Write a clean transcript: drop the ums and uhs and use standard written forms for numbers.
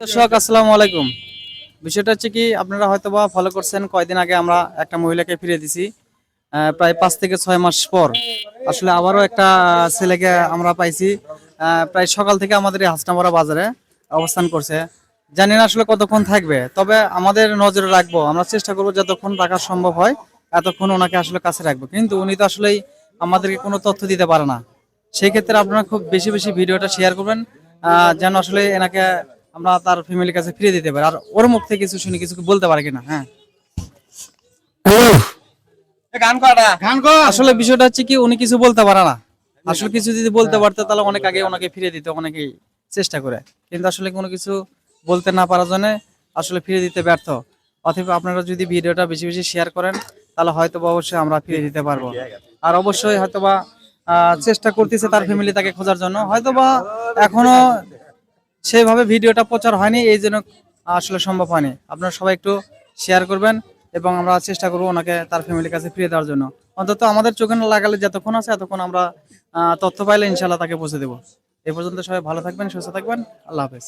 দর্শক আসসালামু আলাইকুম। বিষয়টা হচ্ছে কি, আপনারা হয়তোবা ফলো করছেন, কয়দিন আগে আমরা একটা মহিলাকে ফিরিয়ে দিছি প্রায় 5 থেকে 6 মাস পর। আসলে আবারও একটা ছেলেকে আমরা পাইছি, প্রায় সকাল থেকে আমাদের এই হাসনাবাড়া বাজারে অবস্থান করছে। জানি না আসলে কতক্ষণ থাকবে, তবে আমাদের নজরে রাখবো, আমরা চেষ্টা করবো যতক্ষণ রাখা সম্ভব হয় এতক্ষণ ওনাকে আসলে কাছে রাখবো। কিন্তু উনি তো আসলেই আমাদেরকে কোনো তথ্য দিতে পারে না। সেই ক্ষেত্রে আপনারা খুব বেশি বেশি ভিডিওটা শেয়ার করবেন, যেন আসলে এনাকে আমরা তার ফ্যামিলির কাছে ফিরে দিতে পারি, আর ওর মুখ থেকে কিছু শুনি, কিছু বলতে পারে কিনা। হ্যাঁ, আসলে বিষয়টা হচ্ছে কি, উনি কিছু বলতে পারে না। আসলে কিছু যদি বলতে পারতো তাহলে অনেক আগে ওনাকে ফিরে দিতে অনেকেই চেষ্টা করে, কিন্তু আসলে কোনো কিছু বলতে না পারার জন্য আসলে ফিরে দিতে ব্যর্থ। অথবা আপনারা যদি ভিডিওটা বেশি বেশি শেয়ার করেন তাহলে হয়তো বা অবশ্যই আমরা ফিরে দিতে পারবো। আর অবশ্যই হয়তোবা চেষ্টা করতেছে তার ফ্যামিলি তাকে খোঁজার জন্য, হয়তোবা এখনো সেইভাবে ভিডিওটা প্রচার হয়নি, এই জন্য আসলে সম্ভব হয়নি। আপনারা সবাই একটু শেয়ার করবেন এবং আমরা চেষ্টা করবো ওনাকে তার ফ্যামিলির কাছে ফিরিয়ে দেওয়ার জন্য। অন্তত আমাদের চোখে না লাগালে যতক্ষণ আছে এতক্ষণ আমরা তথ্য পাইলে ইনশাল্লাহ তাকে পৌঁছে দেবো। এ পর্যন্ত সবাই ভালো থাকবেন, সুস্থ থাকবেন। আল্লাহ হাফেজ।